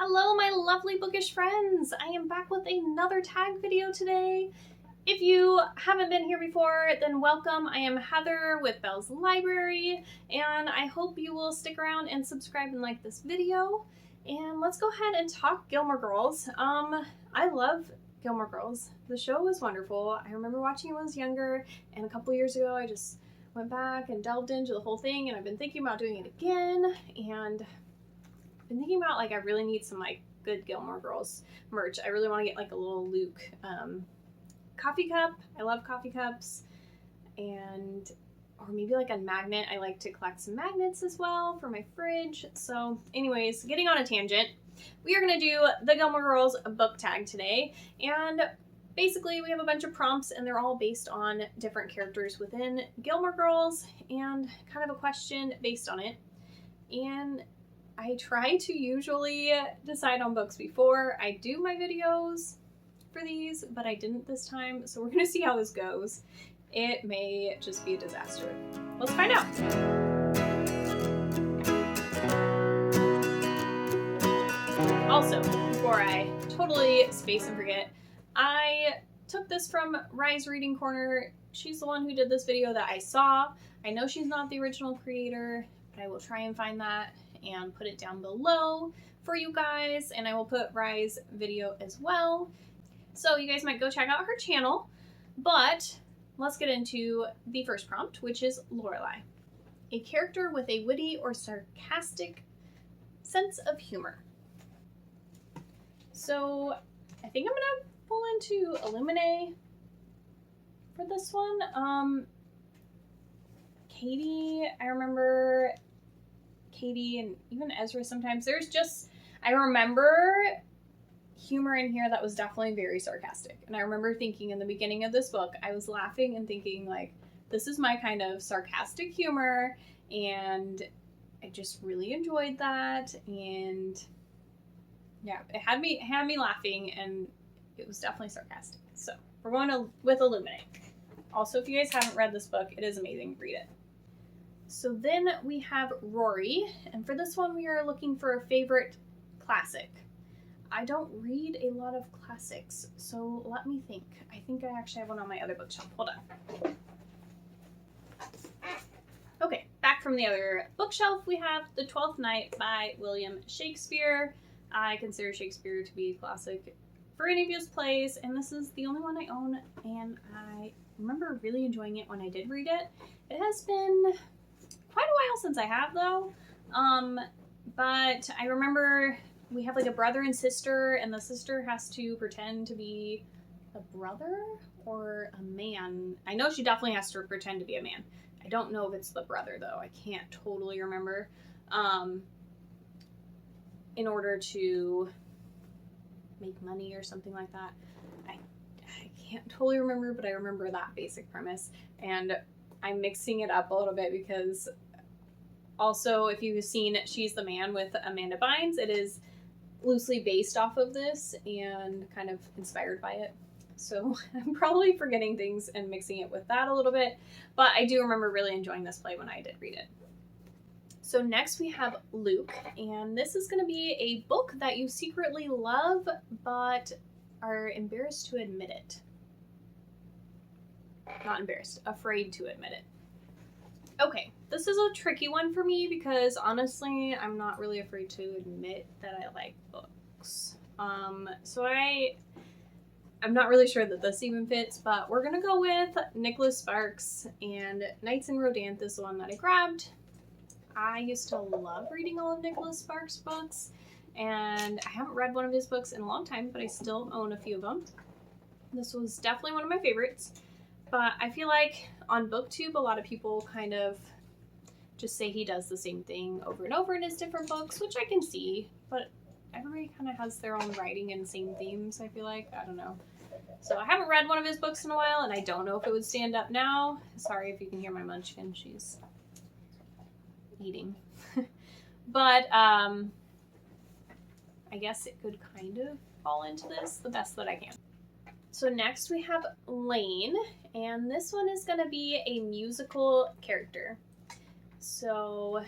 Hello my lovely bookish friends! I am back with another tag video today. If you haven't been here before, then welcome. I am Heather with Belle's Library, and I hope you will stick around and subscribe and like this video. And let's go ahead and talk Gilmore Girls. I love Gilmore Girls. The show was wonderful. I remember watching it when I was younger, and a couple years ago I just went back and delved into the whole thing, and I've been thinking about doing it again, and I've been thinking about, like, I really need some, like, good Gilmore Girls merch. I really want to get, like, a little Luke coffee cup. I love coffee cups. And, or maybe, like, a magnet. I like to collect some magnets as well for my fridge. So, anyways, getting on a tangent, we are going to do the Gilmore Girls book tag today. And basically, we have a bunch of prompts, and they're all based on different characters within Gilmore Girls, and kind of a question based on it. And I try to usually decide on books before I do my videos for these, but I didn't this time, so we're gonna see how this goes. It may just be a disaster. Let's find out. Also, before I totally space and forget, I took this from Rise Reading Corner. She's the one who did this video that I saw. I know she's not the original creator, but I will try and find that and put it down below for you guys, and I will put Rise video as well. So you guys might go check out her channel, but let's get into the first prompt, which is Lorelei. A character with a witty or sarcastic sense of humor. So I think I'm gonna pull into Illuminae for this one. Katie, I remember Katie and even Ezra sometimes. There's just, I remember humor in here that was definitely very sarcastic. And I remember thinking in the beginning of this book, I was laughing and thinking, like, this is my kind of sarcastic humor, and I just really enjoyed that. And yeah, it had me laughing, and it was definitely sarcastic. So we're going with Illuminae. Also, if you guys haven't read this book, it is amazing. Read it. So then we have Rory, and for this one we are looking for a favorite classic. I don't read a lot of classics, so let me think. I think I actually have one on my other bookshelf. Hold on. Okay, back from the other bookshelf we have The 12th Night by William Shakespeare. I consider Shakespeare to be a classic for any of his plays, and this is the only one I own, and I remember really enjoying it when I did read it. It has been quite a while since I have, though, but I remember we have, like, a brother and sister, and the sister has to pretend to be a brother or a man. I know she definitely has to pretend to be a man. I don't know if it's the brother, though. I can't totally remember, in order to make money or something like that. I can't totally remember, but I remember that basic premise, and I'm mixing it up a little bit because also, if you've seen She's the Man with Amanda Bynes, it is loosely based off of this and kind of inspired by it. So I'm probably forgetting things and mixing it with that a little bit, but I do remember really enjoying this play when I did read it. So next we have Luke, and this is going to be a book that you secretly love but are embarrassed to admit it. Not embarrassed, afraid to admit it. Okay, this is a tricky one for me because honestly, I'm not really afraid to admit that I like books. So I'm not really sure that this even fits, but we're gonna go with Nicholas Sparks, and Knights in Rodanthe is the one that I grabbed. I used to love reading all of Nicholas Sparks' books, and I haven't read one of his books in a long time, but I still own a few of them. This was definitely one of my favorites. But I feel like on BookTube, a lot of people kind of just say he does the same thing over and over in his different books, which I can see, but everybody kind of has their own writing and same themes, I feel like. I don't know. So I haven't read one of his books in a while, and I don't know if it would stand up now. Sorry if you can hear my munchkin. She's eating. But I guess it could kind of fall into this the best that I can. So next we have Lane, and this one is going to be a musical character. So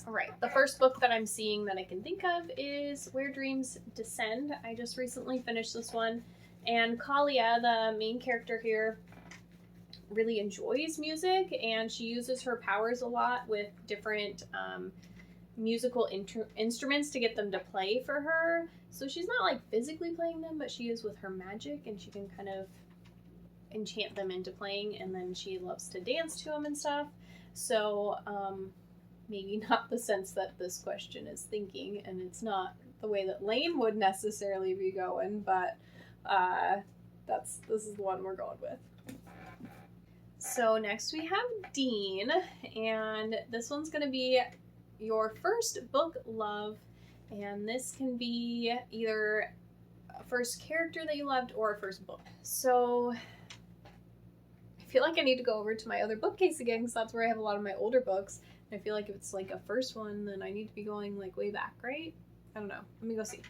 All right, the first book that I'm seeing that I can think of is Where Dreams Descend. I just recently finished this one, and Kalia, the main character here, really enjoys music, and she uses her powers a lot with different musical instruments to get them to play for her. So she's not like physically playing them, but she is with her magic, and she can kind of enchant them into playing, and then she loves to dance to them and stuff. So maybe not the sense that this question is thinking, and it's not the way that Lane would necessarily be going, but this is the one we're going with. So next we have Dean, and this one's going to be your first book love, and this can be either a first character that you loved or a first book. So I feel like I need to go over to my other bookcase again, because that's where I have a lot of my older books. I feel like if it's like a first one, then I need to be going like way back, right? I don't know. Let me go see.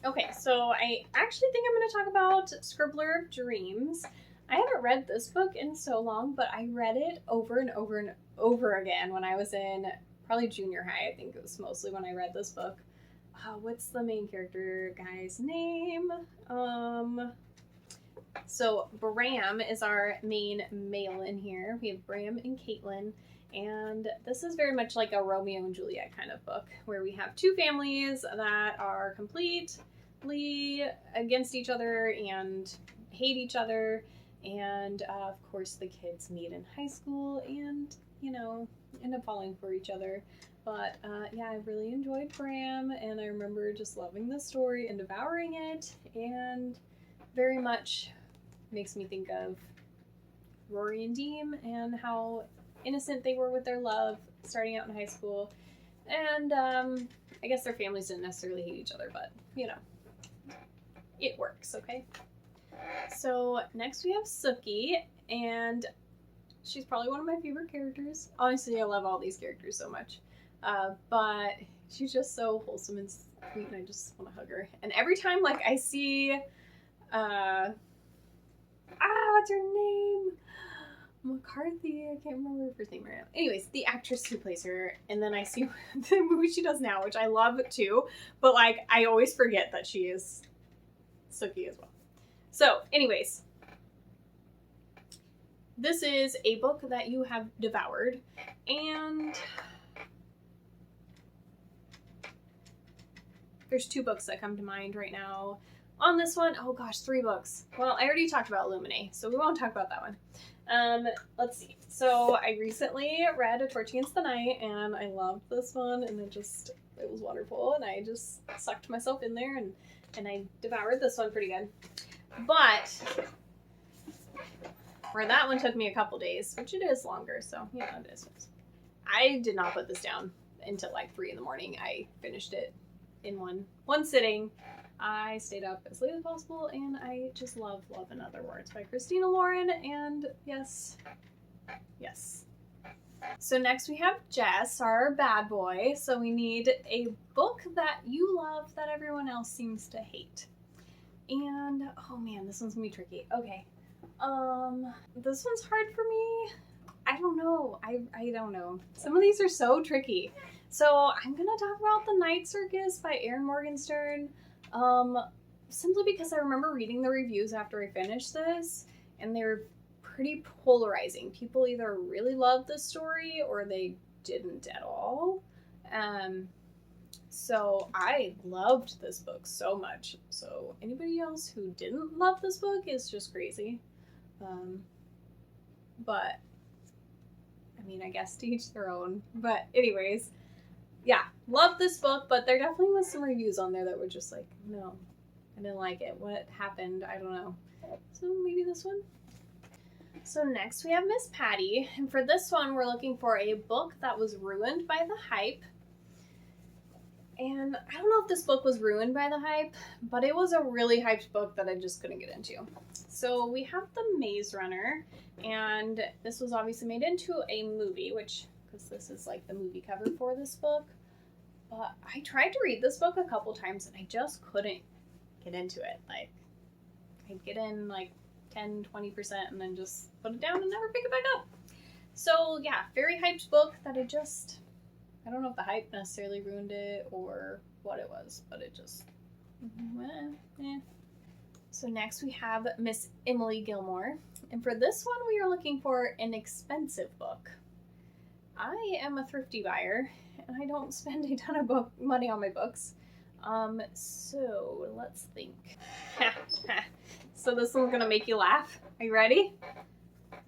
Okay, so I actually think I'm going to talk about Scribbler of Dreams. I haven't read this book in so long, but I read it over and over and over again when I was in probably junior high. I think it was mostly when I read this book. What's the main character guy's name? So Bram is our main male in here. We have Bram and Caitlin. And this is very much like a Romeo and Juliet kind of book, where we have two families that are completely against each other and hate each other. And of course the kids meet in high school and, you know, end up falling for each other. But yeah, I really enjoyed Bram, and I remember just loving the story and devouring it, and very much makes me think of Rory and Dean and how innocent they were with their love starting out in high school. And I guess their families didn't necessarily hate each other, but you know, it works, okay? So next we have Sookie, and she's probably one of my favorite characters. Honestly, I love all these characters so much, but she's just so wholesome and sweet, and I just want to hug her. And every time like I see what's her name? McCarthy, I can't remember her first name right now. Anyways, the actress who plays her, and then I see the movie she does now, which I love too, but like I always forget that she is Sookie as well. So anyways, this is a book that you have devoured, and there's two books that come to mind right now. On this one, oh gosh, 3 books. Well, I already talked about Illuminae, so we won't talk about that one. Let's see. So I recently read A Torch Against the Night, and I loved this one, and it was wonderful, and I just sucked myself in there, and I devoured this one pretty good. But where that one took me a couple days, which it is longer, so you know it is. I did not put this down until like 3 in the morning. I finished it in one sitting. I stayed up as late as possible, and I just love Love in Other Words by Christina Lauren, and yes. So next we have Jess, our bad boy. So we need a book that you love that everyone else seems to hate. And, oh man, this one's gonna be tricky. Okay. This one's hard for me. I don't know. I don't know. Some of these are so tricky. So I'm gonna talk about The Night Circus by Erin Morgenstern. Simply because I remember reading the reviews after I finished this, and they were pretty polarizing. People either really loved the story or they didn't at all. So I loved this book so much. So anybody else who didn't love this book is just crazy. But I mean, I guess to each their own. But anyways, yeah, love this book, but there definitely was some reviews on there that were just like, no, I didn't like it. What happened? I don't know. So maybe this one. So next we have Miss Patty, and for this one we're looking for a book that was ruined by the hype. And I don't know if this book was ruined by the hype, but it was a really hyped book that I just couldn't get into. So we have The Maze Runner, and this was obviously made into a movie, because this is like the movie cover for this book. But I tried to read this book a couple times and I just couldn't get into it. Like, I'd get in like 10-20% and then just put it down and never pick it back up. So yeah, very hyped book that I just I don't know if the hype necessarily ruined it or what it was, but it just, So next we have Miss Emily Gilmore. And for this one, we are looking for an expensive book. I am a thrifty buyer, and I don't spend a ton of money on my books. So let's think. So this one's gonna make you laugh. Are you ready?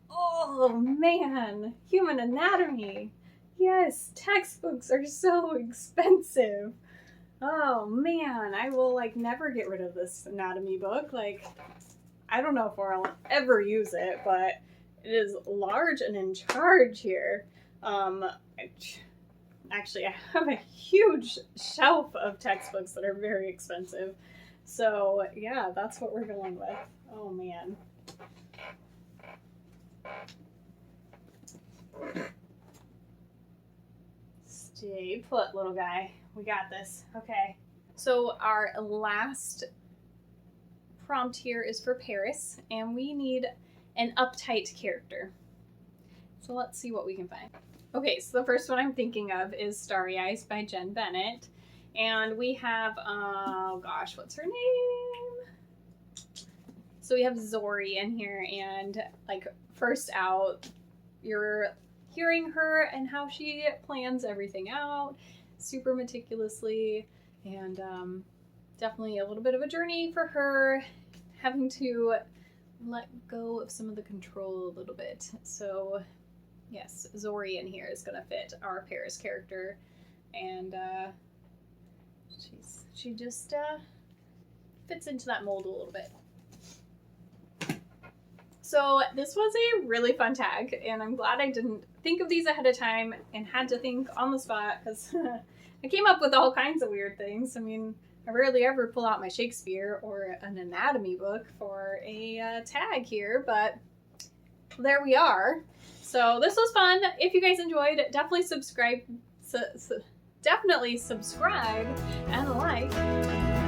Oh man, Human Anatomy. Yes, textbooks are so expensive. Oh man, I will like never get rid of this anatomy book. Like, I don't know if I'll ever use it, but it is large and in charge here. Actually, I have a huge shelf of textbooks that are very expensive. So yeah, that's what we're going with. Oh man. Stay put, little guy. We got this. Okay. So our last prompt here is for Paris, and we need an uptight character. So let's see what we can find. Okay, so the first one I'm thinking of is Starry Eyes by Jen Bennett. And we have, oh gosh, what's her name? So we have Zori in here, and like first out, you're hearing her and how she plans everything out super meticulously, and definitely a little bit of a journey for her, having to let go of some of the control a little bit. So yes, Zori in here is gonna fit our Paris character, and she just fits into that mold a little bit. So this was a really fun tag, and I'm glad I didn't think of these ahead of time and had to think on the spot, because I came up with all kinds of weird things. I mean, I rarely ever pull out my Shakespeare or an anatomy book for a tag here, but there we are. So this was fun. If you guys enjoyed, definitely subscribe and like.